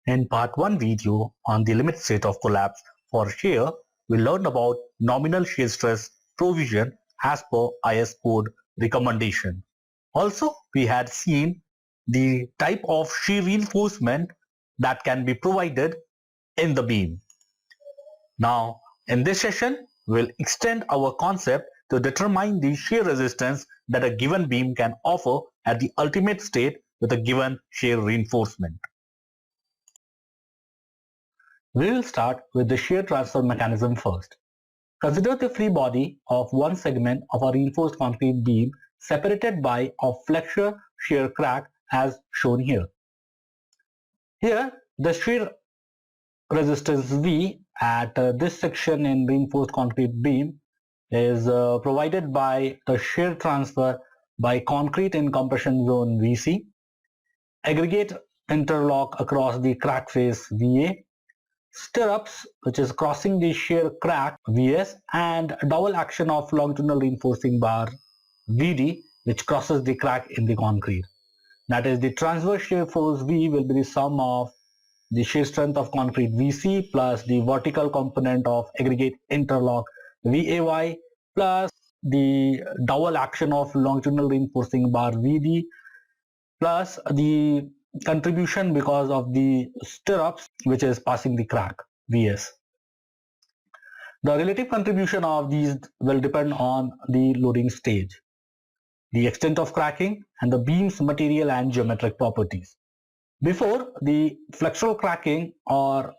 In part 1 video on the limit state of collapse for shear, we learned about nominal shear stress provision as per IS code recommendation. Also, we had seen the type of shear reinforcement that can be provided in the beam. Now, in this session, we'll extend our concept to determine the shear resistance that a given beam can offer at the ultimate state with a given shear reinforcement. We will start with the shear transfer mechanism first. Consider the free body of one segment of a reinforced concrete beam separated by a flexure shear crack as shown here. Here, the shear resistance V at this section in reinforced concrete beam is provided by the shear transfer by concrete in compression zone VC, aggregate interlock across the crack face VA, stirrups which is crossing the shear crack VS, and double action of longitudinal reinforcing bar VD which crosses the crack in the concrete. That is, the transverse shear force V will be the sum of the shear strength of concrete VC plus the vertical component of aggregate interlock VAY plus the double action of longitudinal reinforcing bar VD plus the contribution because of the stirrups which is passing the crack VS. The relative contribution of these will depend on the loading stage, the extent of cracking, and the beam's material and geometric properties. Before the flexural cracking or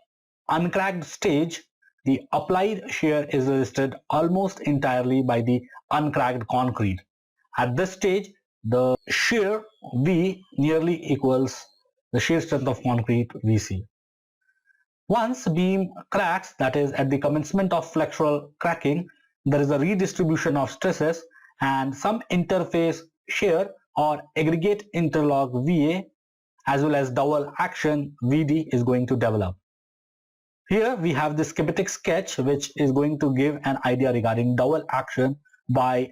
uncracked stage, the applied shear is resisted almost entirely by the uncracked concrete. At this stage, the shear V nearly equals the shear strength of concrete VC. Once beam cracks, that is at the commencement of flexural cracking, there is a redistribution of stresses and some interface shear or aggregate interlock VA as well as double action VD is going to develop. Here we have the schematic sketch which is going to give an idea regarding double action by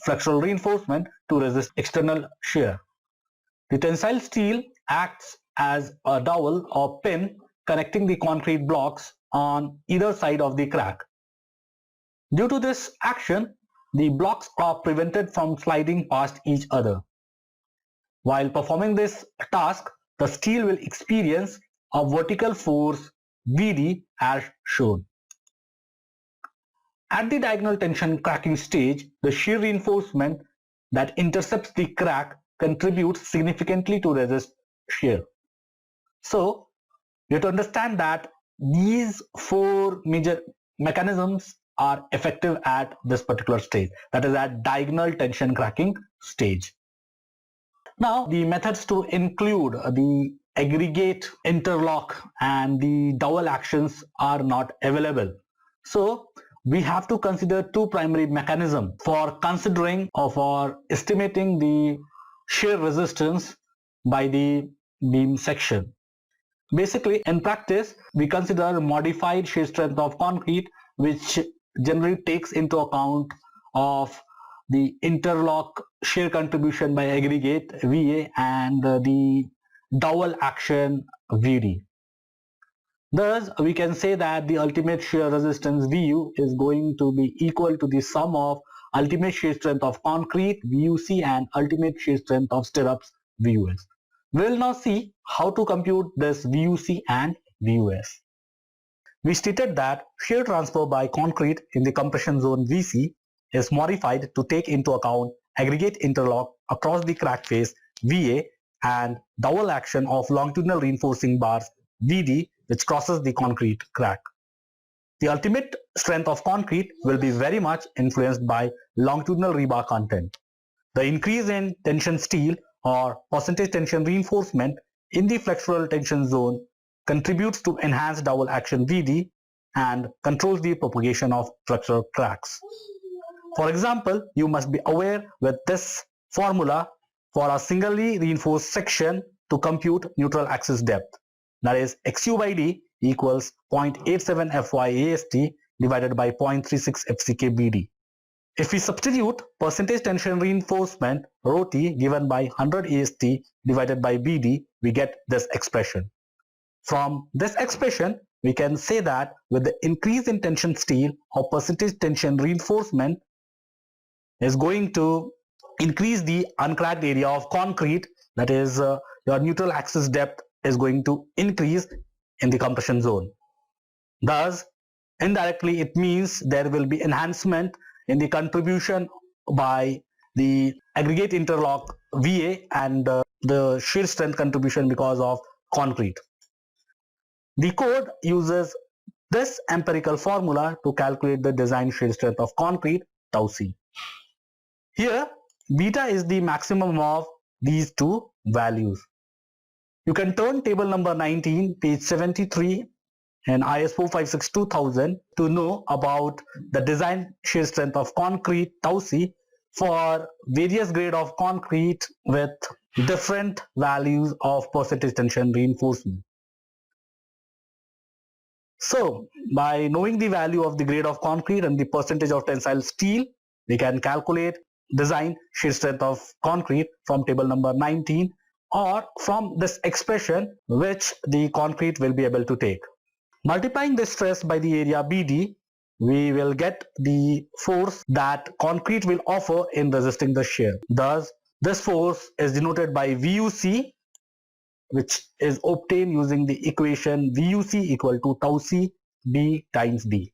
flexural reinforcement to resist external shear. The tensile steel acts as a dowel or pin connecting the concrete blocks on either side of the crack. Due to this action, the blocks are prevented from sliding past each other. While performing this task, the steel will experience a vertical force VD as shown. At the diagonal tension cracking stage, the shear reinforcement that intercepts the crack contributes significantly to resist shear. So, you have to understand that these four major mechanisms are effective at this particular stage, that is at diagonal tension cracking stage. Now, the methods to include the aggregate interlock and the double actions are not available. So, we have to consider two primary mechanisms for considering or for estimating the shear resistance by the beam section. Basically, in practice, we consider modified shear strength of concrete, which generally takes into account of the interlock shear contribution by aggregate VA and the double action VD. Thus, we can say that the ultimate shear resistance VU is going to be equal to the sum of ultimate shear strength of concrete VUC and ultimate shear strength of stirrups VUS. We will now see how to compute this VUC and VUS. We stated that shear transfer by concrete in the compression zone VC is modified to take into account aggregate interlock across the crack face VA and double action of longitudinal reinforcing bars VD which crosses the concrete crack. The ultimate strength of concrete will be very much influenced by longitudinal rebar content. The increase in tension steel or percentage tension reinforcement in the flexural tension zone contributes to enhanced double action VD and controls the propagation of flexural cracks. For example, you must be aware with this formula for a singly reinforced section to compute neutral axis depth. That is, XU by D equals 0.87 Fy AST divided by 0.36 FCK BD. If we substitute percentage tension reinforcement ρT given by 100 AST divided by BD, we get this expression. From this expression, we can say that with the increase in tension steel or percentage tension reinforcement is going to increase the uncracked area of concrete, that is your neutral axis depth is going to increase in the compression zone. Thus, indirectly it means there will be enhancement in the contribution by the aggregate interlock VA and the shear strength contribution because of concrete. The code uses this empirical formula to calculate the design shear strength of concrete, tau c. Here, beta is the maximum of these two values. You can turn table number 19, page 73 in IS 456-2000 to know about the design shear strength of concrete, tau c, for various grade of concrete with different values of percentage tension reinforcement. So, by knowing the value of the grade of concrete and the percentage of tensile steel, we can calculate design shear strength of concrete from table number 19 or from this expression which the concrete will be able to take. Multiplying this stress by the area BD, we will get the force that concrete will offer in resisting the shear. Thus, this force is denoted by VUC, which is obtained using the equation VUC equal to tau c B times D.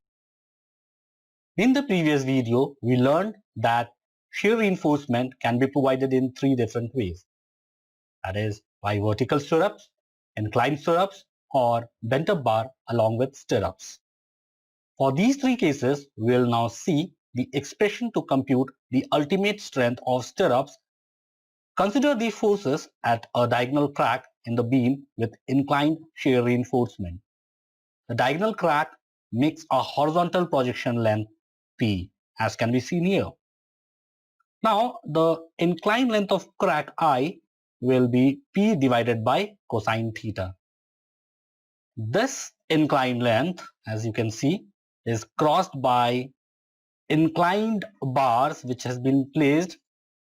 In the previous video, we learned that shear reinforcement can be provided in three different ways. That is by vertical stirrups, inclined stirrups, or bent up bar along with stirrups. For these three cases, we will now see the expression to compute the ultimate strength of stirrups. Consider the forces at a diagonal crack in the beam with inclined shear reinforcement. The diagonal crack makes a horizontal projection length P, as can be seen here. Now, the inclined length of crack I will be P divided by cosine theta. This inclined length, as you can see, is crossed by inclined bars which has been placed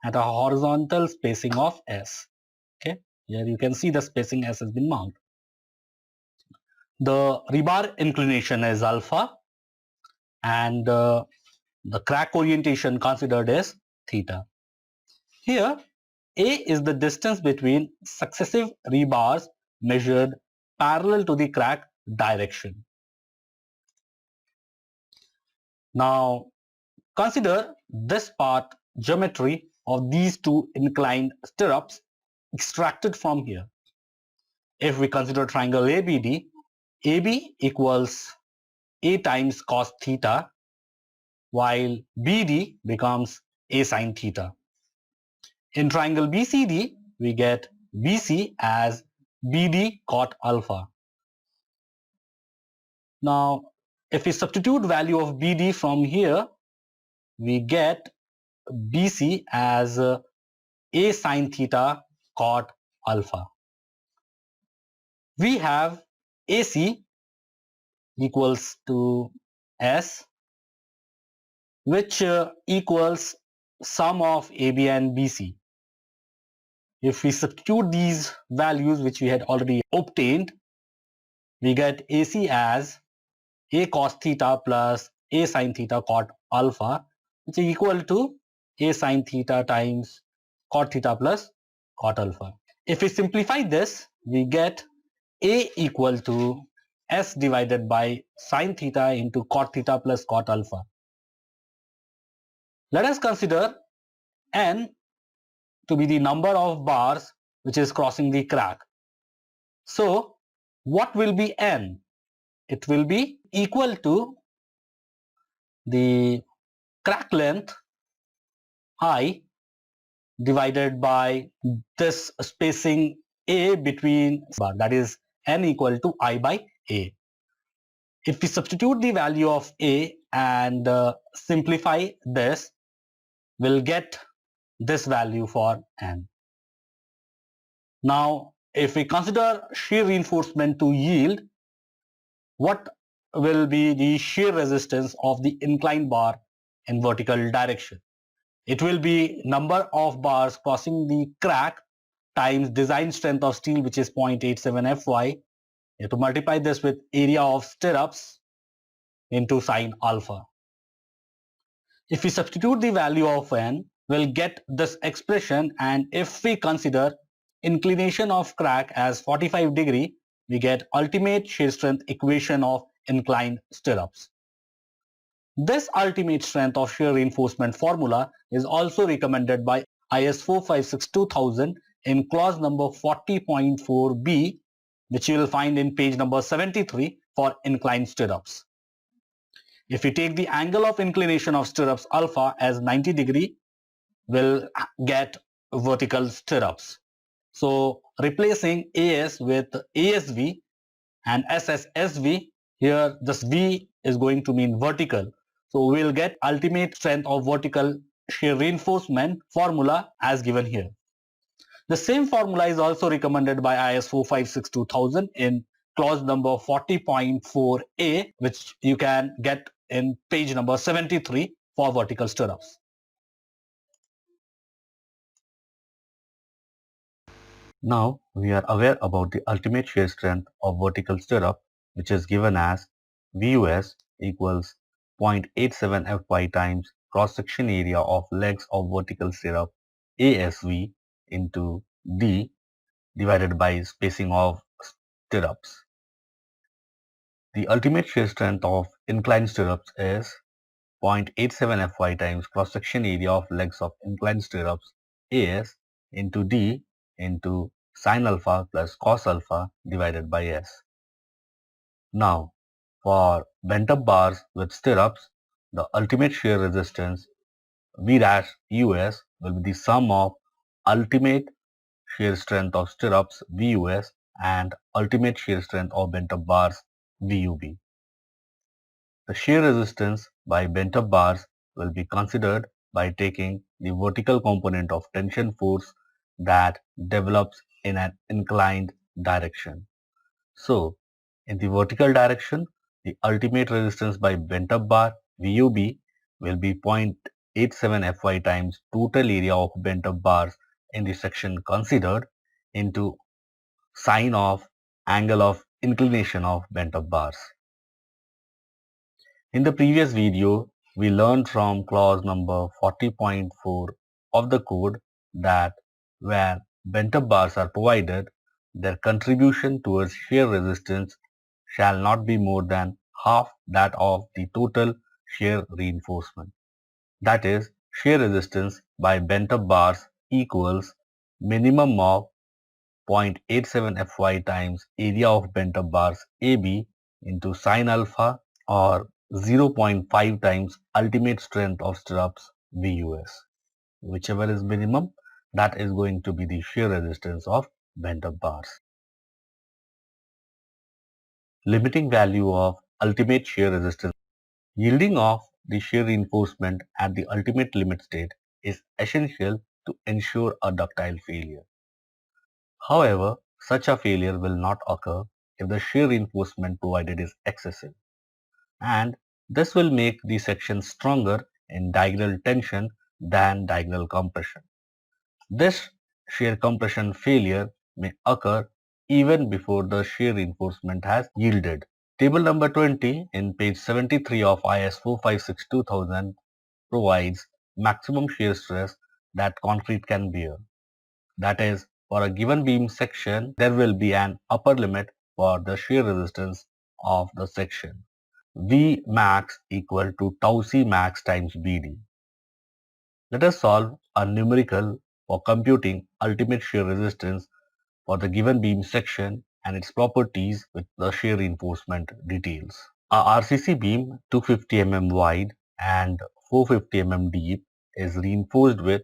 at a horizontal spacing of S. Okay, here you can see the spacing S has been marked. The rebar inclination is alpha and the crack orientation considered is theta. Here, A is the distance between successive rebars measured parallel to the crack direction. Now, consider this part geometry of these two inclined stirrups extracted from here. If we consider triangle ABD, AB equals A times cos theta, while BD becomes A sin theta. In triangle BCD, we get BC as BD cot alpha. Now, if we substitute value of BD from here, we get BC as A sin theta cot alpha. We have AC equals to S, which equals sum of AB and BC. If we substitute these values which we had already obtained, we get AC as A cos theta plus A sin theta cot alpha, which is equal to A sin theta times cot theta plus cot alpha. If we simplify this, we get A equal to S divided by sin theta into cot theta plus cot alpha. Let us consider N to be the number of bars which is crossing the crack. So, what will be N? It will be equal to the crack length I divided by this spacing A between bar, that is N equal to I by A. If we substitute the value of A and simplify this, we'll get this value for N. Now, if we consider shear reinforcement to yield, what will be the shear resistance of the inclined bar in vertical direction? It will be number of bars crossing the crack times design strength of steel, which is 0.87 Fy, You have to multiply this with area of stirrups into sine alpha. If we substitute the value of n, we'll get this expression, and if we consider inclination of crack as 45 degree, we get ultimate shear strength equation of inclined stirrups. This ultimate strength of shear reinforcement formula is also recommended by IS 456-2000 in clause number 40.4b, which you will find in page number 73 for inclined stirrups. If we take the angle of inclination of stirrups alpha as 90 degree, we'll get vertical stirrups. So replacing AS with ASV and SSSV, here this V is going to mean vertical. So we'll get ultimate strength of vertical shear reinforcement formula as given here. The same formula is also recommended by IS 456-2000 in clause number 40.4a, which you can get in page number 73 for vertical stirrups. Now we are aware about the ultimate shear strength of vertical stirrup, which is given as VUS equals 0.87 Fy times cross-section area of legs of vertical stirrup ASV into D divided by spacing of stirrups. The ultimate shear strength of inclined stirrups is 0.87 Fy times cross-section area of legs of inclined stirrups AS into D into sin alpha plus cos alpha divided by S. Now, for bent up bars with stirrups, the ultimate shear resistance V dash US will be the sum of ultimate shear strength of stirrups VUS and ultimate shear strength of bent up bars VUB. The shear resistance by bent up bars will be considered by taking the vertical component of tension force that develops in an inclined direction. So, in the vertical direction, the ultimate resistance by bent up bar VUB will be 0.87 Fy times total area of bent up bars in the section considered into sine of angle of inclination of bent up bars. In the previous video, we learned from clause number 40.4 of the code that where bent up bars are provided, their contribution towards shear resistance shall not be more than half that of the total shear reinforcement. That is, shear resistance by bent up bars equals minimum of 0.87 Fy times area of bent up bars AB into sine alpha or 0.5 times ultimate strength of stirrups VUS. Whichever is minimum, that is going to be the shear resistance of bent up bars. Limiting value of ultimate shear resistance. Yielding of the shear reinforcement at the ultimate limit state is essential to ensure a ductile failure. However, such a failure will not occur if the shear reinforcement provided is excessive, and this will make the section stronger in diagonal tension than diagonal compression. This shear compression failure may occur even before the shear reinforcement has yielded. Table number 20 in page 73 of IS 456-2000 provides maximum shear stress that concrete can bear. That is, for a given beam section, there will be an upper limit for the shear resistance of the section. V max equal to tau C max times BD. Let us solve a numerical for computing ultimate shear resistance for the given beam section and its properties with the shear reinforcement details. A RCC beam 250 mm wide and 450 mm deep is reinforced with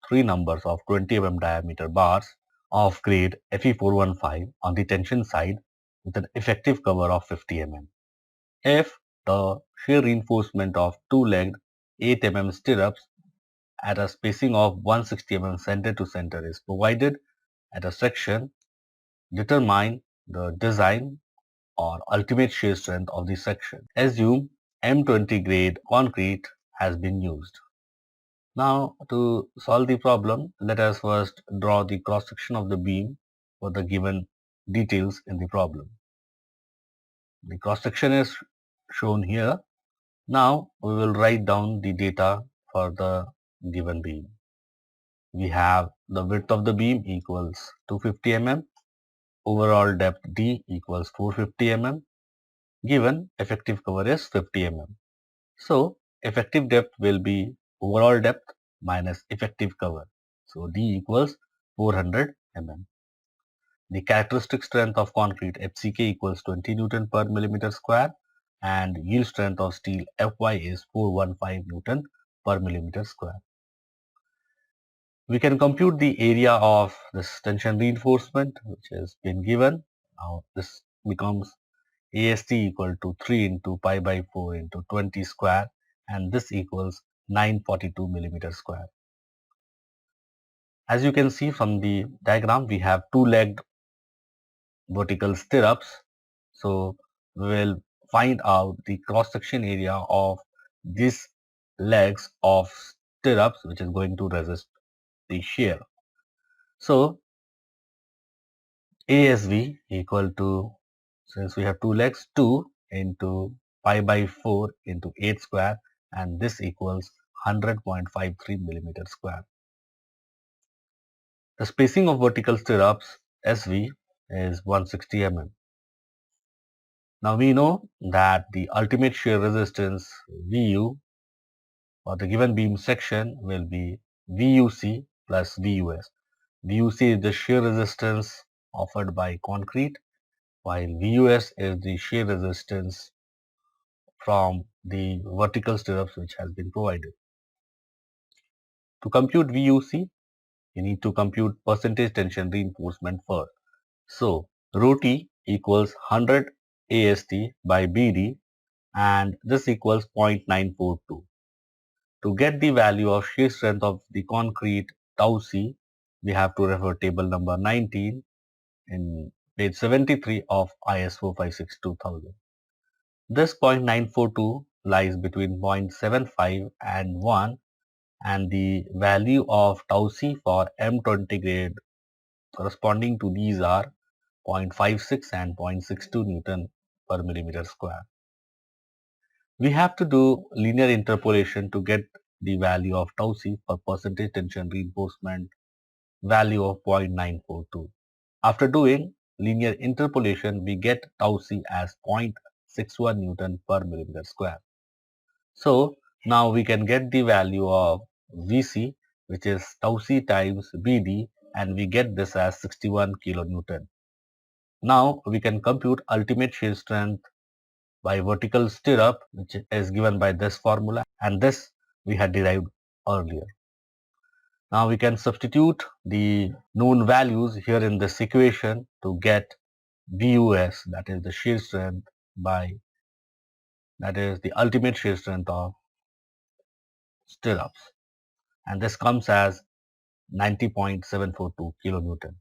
three numbers of 20 mm diameter bars of grade Fe415 on the tension side with an effective cover of 50 mm. If the shear reinforcement of two-legged 8 mm stirrups at a spacing of 160 mm center to center is provided at a section, determine the design or ultimate shear strength of the section. Assume M20 grade concrete has been used. Now, to solve the problem, let us first draw the cross section of the beam for the given details in the problem. The cross section is shown here. Now we will write down the data for the given beam. We have the width of the beam equals 250 mm, overall depth D equals 450 mm, given effective cover is 50 mm. So effective depth will be overall depth minus effective cover. So D equals 400 mm. The characteristic strength of concrete FCK equals 20 Newton per millimeter square and yield strength of steel Fy is 415 Newton per millimeter square. We can compute the area of this tension reinforcement which has been given. Now this becomes AST equal to 3 into pi by 4 into 20 square and this equals 942 millimeter square. As you can see from the diagram, we have two-legged vertical stirrups. So we will find out the cross-section area of these legs of stirrups which is going to resist the shear. So ASV equal to, since we have two legs, 2 into pi by 4 into 8 square and this equals 100.53 millimeter square. The spacing of vertical stirrups SV is 160 mm. Now we know that the ultimate shear resistance VU for the given beam section will be VUC plus VUS. VUC is the shear resistance offered by concrete, while VUS is the shear resistance from the vertical stirrups which has been provided. To compute VUC, you need to compute percentage tension reinforcement first. So rho T equals 100 AST by BD and this equals 0.942. To get the value of shear strength of the concrete tau C, we have to refer table number 19 in page 73 of IS 456-2000. This 0.942 lies between 0.75 and 1 and the value of tau C for M20 grade corresponding to these are 0.56 and 0.62 Newton per millimeter square. We have to do linear interpolation to get the value of tau C for percentage tension reinforcement value of 0.942. After doing linear interpolation, we get tau C as 0.61 Newton per millimeter square. So now we can get the value of Vc, which is tau C times Bd, and we get this as 61 kilonewton. Now we can compute ultimate shear strength by vertical stirrup, which is given by this formula, and this we had derived earlier. Now we can substitute the known values here in this equation to get VUS, that is the shear strength that is the ultimate shear strength of stirrups, and this comes as 90.742 kilonewton.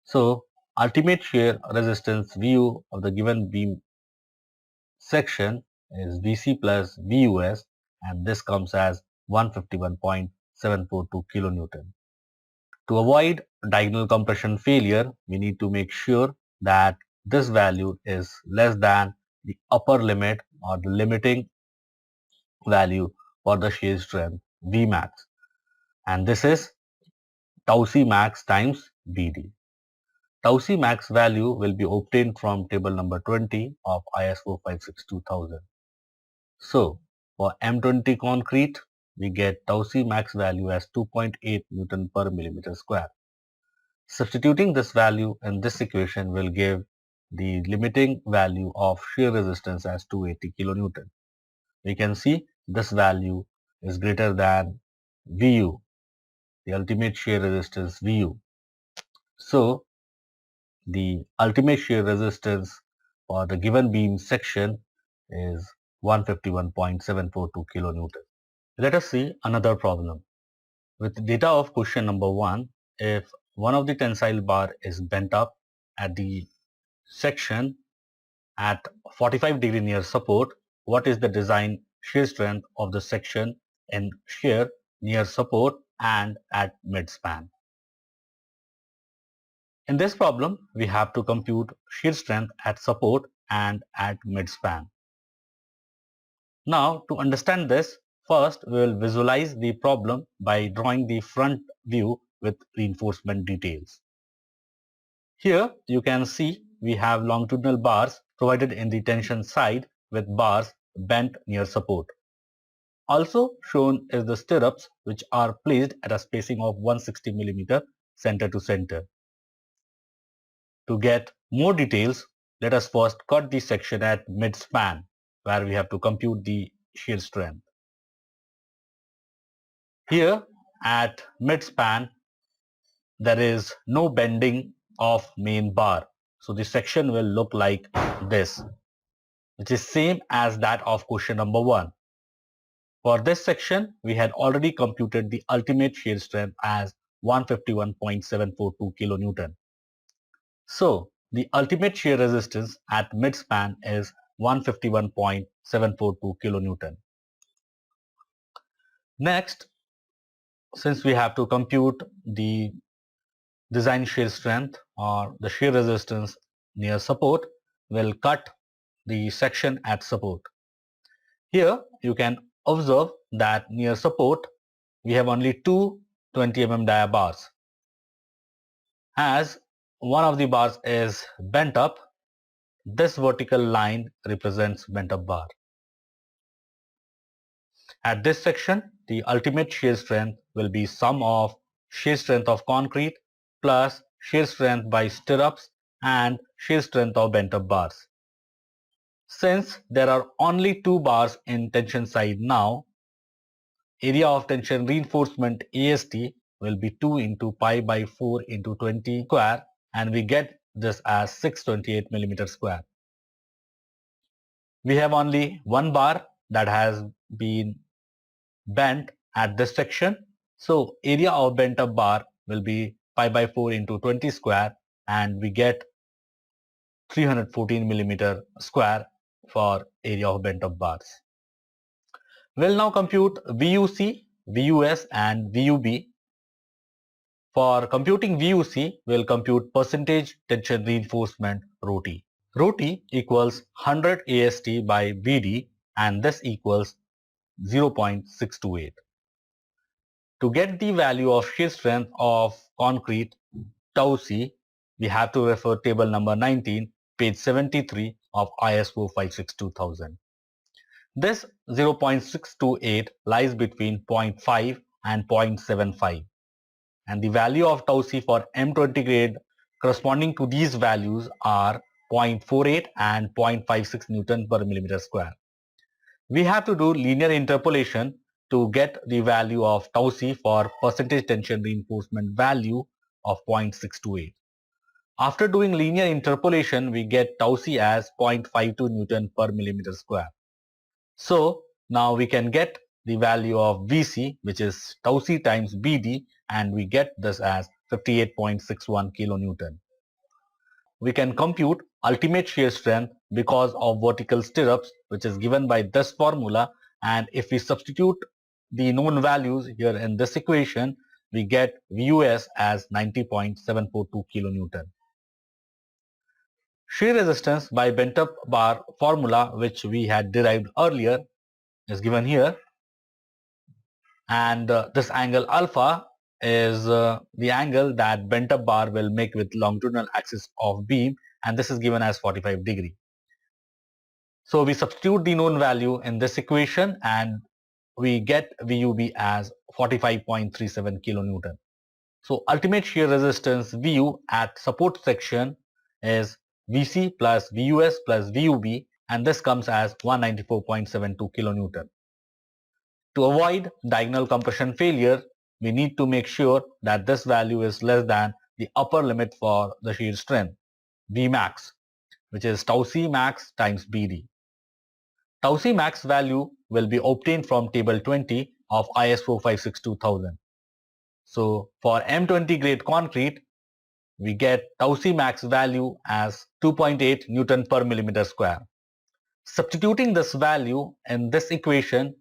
So ultimate shear resistance VU of the given beam section is VC plus VUS and this comes as 151.742 kilonewton. To avoid diagonal compression failure, we need to make sure that this value is less than the upper limit or the limiting value for the shear strength Vmax, and this is tau C max times BD. Tau C max value will be obtained from table number 20 of IS 456-2000. So for M20 concrete, we get tau C max value as 2.8 Newton per millimeter square. Substituting this value in this equation will give the limiting value of shear resistance as 280 kilonewton. We can see this value is greater than VU, the ultimate shear resistance VU. So the ultimate shear resistance for the given beam section is 151.742 kilonewton. Let us see another problem. With data of question number 1, if one of the tensile bar is bent up at the section at 45 degree near support, what is the design shear strength of the section in shear near support and at midspan? In this problem, we have to compute shear strength at support and at midspan. Now, to understand this, first we will visualize the problem by drawing the front view with reinforcement details. Here you can see we have longitudinal bars provided in the tension side with bars bent near support. Also shown is the stirrups, which are placed at a spacing of 160 mm center to center. To get more details, let us first cut the section at mid-span, where we have to compute the shear strength. Here at mid-span, there is no bending of main bar. So the section will look like this, which is same as that of question number 1. For this section, we had already computed the ultimate shear strength as 151.742 kN. So the ultimate shear resistance at midspan is 151.742 kN. Next, since we have to compute the design shear strength or the shear resistance near support, we'll cut the section at support. Here you can observe that near support we have only two 20 mm dia bars. As one of the bars is bent up, this vertical line represents bent up bar. At this section, the ultimate shear strength will be sum of shear strength of concrete plus shear strength by stirrups and shear strength of bent up bars. Since there are only two bars in tension side now, area of tension reinforcement AST will be 2 into pi by 4 into 20 square, and we get this as 628 millimeter square. We have only one bar that has been bent at this section. So area of bent up bar will be pi by 4 into 20 square, and we get 314 millimeter square for area of bent up bars. We'll now compute VUC, VUS and VUB. For computing VUC, we'll compute percentage tension reinforcement rho T. Rho T equals 100 AST by BD, and this equals 0.628. To get the value of shear strength of concrete tau C, we have to refer table number 19, page 73 of ISO 562,000. This 0.628 lies between 0.5 and 0.75, and the value of tau C for M20 grade corresponding to these values are 0.48 and 0.56 Newton per millimeter square. We have to do linear interpolation to get the value of tau C for percentage tension reinforcement value of 0.628. After doing linear interpolation, we get tau C as 0.52 Newton per millimeter square. So now we can get the value of VC, which is tau C times BD, and we get this as 58.61 kilonewton. We can compute ultimate shear strength because of vertical stirrups, which is given by this formula, and if we substitute the known values here in this equation, we get VUS as 90.742 kilonewton. Shear resistance by bent up bar formula, which we had derived earlier, is given here, and this angle alpha is the angle that bent up bar will make with longitudinal axis of beam, and this is given as 45 degree. So we substitute the known value in this equation and we get VUB as 45.37 kilonewton. So ultimate shear resistance VU at support section is VC plus VUS plus VUB, and this comes as 194.72 kilonewton. To avoid diagonal compression failure, we need to make sure that this value is less than the upper limit for the shear strength, Vmax, which is tau C max times BD. Tau C max value will be obtained from table 20 of ISO 562,000. So for M20 grade concrete, we get tau C max value as 2.8 Newton per millimeter square. Substituting this value in this equation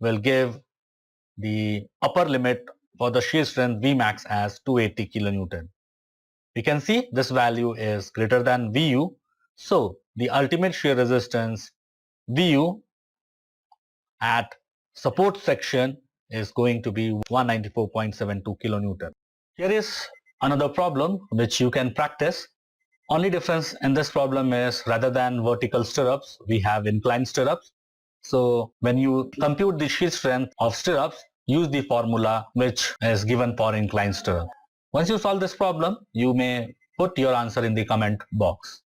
will give the upper limit for the shear strength Vmax as 280 kilonewton. We can see this value is greater than Vu, so the ultimate shear resistance VU at support section is going to be 194.72 kilonewton. Here is another problem which you can practice. Only difference in this problem is rather than vertical stirrups, we have inclined stirrups. So when you compute the shear strength of stirrups, use the formula which is given for inclined stirrup. Once you solve this problem, you may put your answer in the comment box.